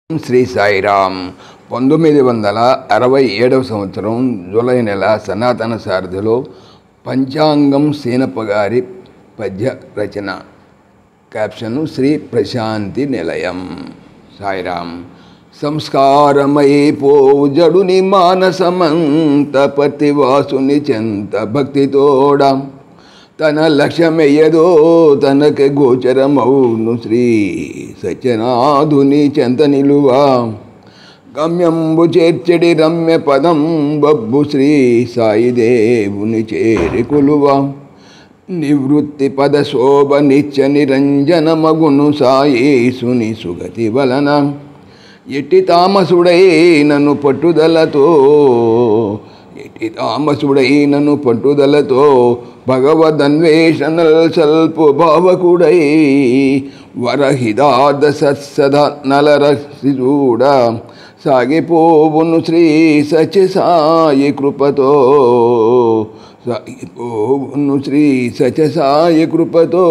శ్రీ సాయిరామ్ 1967 సంవత్సరం జూలై నెల సనాతన సారథిలో పంచాంగం సీనప్ప గారి పద్య రచన. క్యాప్షన్ శ్రీ ప్రశాంతి నిలయం. సాయిరామ్. సంస్కారమైపోవు జడుని మానసమంత పతివాసుని చెంత భక్తితోడ తన లక్ష్యమయ్యదో తనకి గోచరమౌను శ్రీ సత్యనాథుని చెంత నిలువ గమ్యంబు చేర్చడి రమ్య పదం బబ్బు శ్రీ సాయిదేవుని చేరి కొలువ నివృత్తి పద శోభ నిత్య నిరంజన మగును సాయేసుని సుగతి వలన ఎట్టి తామసుడైనను పట్టుదలతో భగవదన్వేషణల్ సల్పు భావకుడై వరహిదాద సత్సద నలరసిజూడ సాగిపోవును శ్రీ సత్య సాయి కృపతో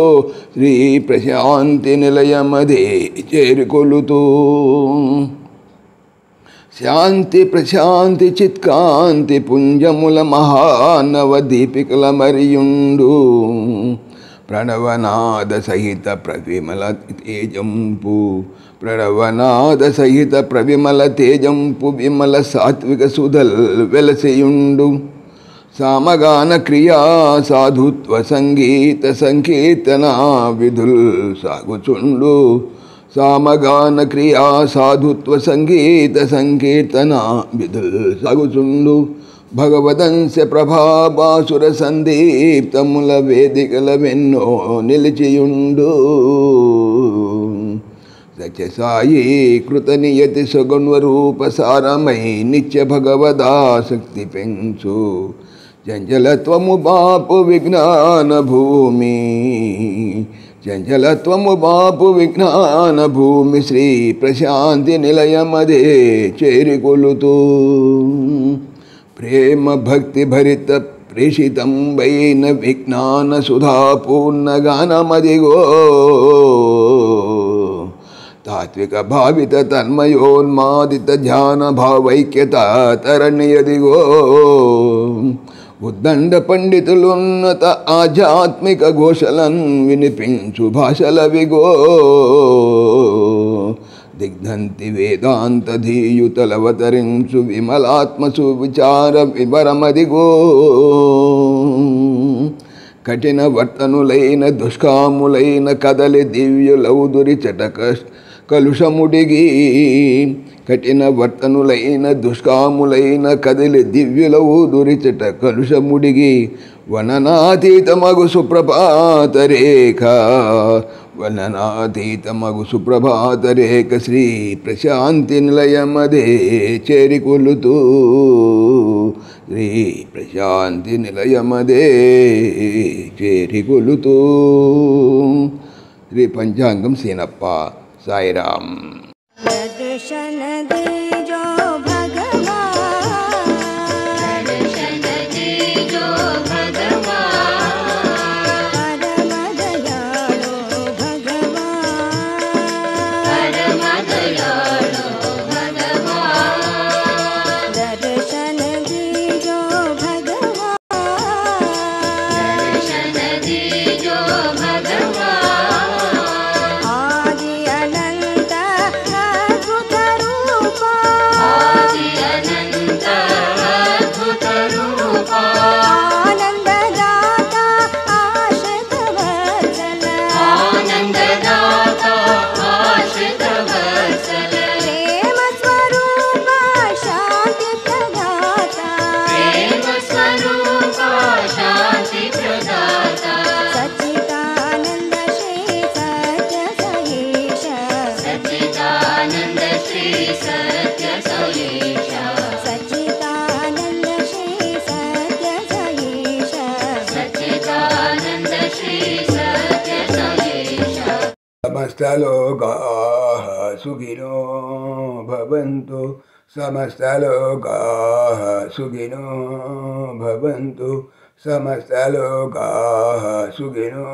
శ్రీ ప్రశాంతి నిలయమదే చేరుకొలుతూ శాంతి ప్రశాంతి చిత్కాంతి పుంజముల మహానవ దీపికల మరియుండు ప్రణవనాద సహిత ప్రవిమల తేజంపు విమల సాత్విక సుధల్ వెలసియుండు సామగాన క్రియా సాధుత్వ సంగీత సంకీర్తన విధుల్ సాగుచుండు సామగాన క్రియా సాధుత్వ సంగీత సంకీర్తన విధుల్ సాగుచుండు భగవదంశ ప్రభాబాసుర సందీప్తముల వేదికల వెన్నో నిలిచియుండు సత్యసాయి కృత నియతి సుగుణ్వరూప సారమై నిత్య భగవదాసక్తి పెంచు చంచలత్వము బాపు విజ్ఞాన భూమి శ్రీ ప్రశాంతి నిలయమదే చేరికొలుతూ ప్రేమ భక్తి భరిత ప్రేషితంబైన విజ్ఞాన సుధాపూర్ణ గానమదిగో తాత్విక భావిత తన్మయోన్మాదిత ధ్యాన భావైక్యత తరణ్యదిగో ఉద్దండ పండితులున్నత ఆధ్యాత్మిక ఘోషలన్ వినిపించు భాషలవిగో దిగ్ధంతి వేదాంత ధీయుతలవతరించు విమలాత్మసు విచార వివరమదిగో కఠిన వర్తనులైన దుష్కాములైన కదలి దివ్యులౌదురి చటక కలుషముడిగి కఠిన వర్తనులైన దుష్కాములైన కదిలి దివ్యులౌదురిచట కలుషముడిగి వననాతీతమగు సుప్రభాత రేఖ శ్రీ ప్రశాంతి నిలయమదే చేరికొలుతూ శ్రీ ప్రశాంతి నిలయమదే చేరికొలుతూ. శ్రీ పంచాంగం సీనప్ప. సాయిరామ్. दर्शन दीजो भगवान, दर्शन दीजो भगवान, परम दयाळु भगवान, परम दयाळु भगवान, दर्शन दीजो भगवान, दर्शन दीजो भगवान, आदि अनंत సమస్తలోకాః సుఖినో భవంతు, సమస్తలోకాః సుఖినో భవంతు, సమస్తలోకాః సుఖినో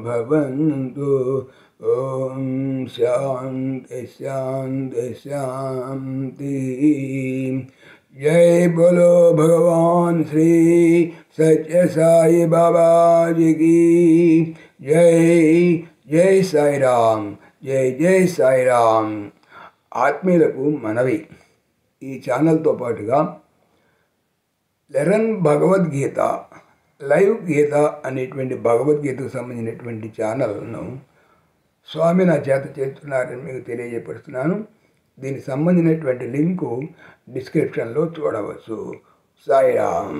భవంతు. ఓం శాంతి శాంతి శాంతి. జై బోలో భగవాన్ శ్రీ సత్య సాయి బాబాజీకి జై. జై సాయిరామ్. జై జై సాయిరామ్. ఆత్మీయులకు మనవి, ఈ ఛానల్తో పాటుగా లెరన్ భగవద్గీత లైవ్ గీత అనేటువంటి భగవద్గీతకు సంబంధించినటువంటి ఛానల్ను స్వామి నా చేత చేస్తున్నారని మీకు తెలియజేపరుస్తున్నాను. దీనికి సంబంధించినటువంటి లింకు డిస్క్రిప్షన్లో చూడవచ్చు. సాయిరామ్.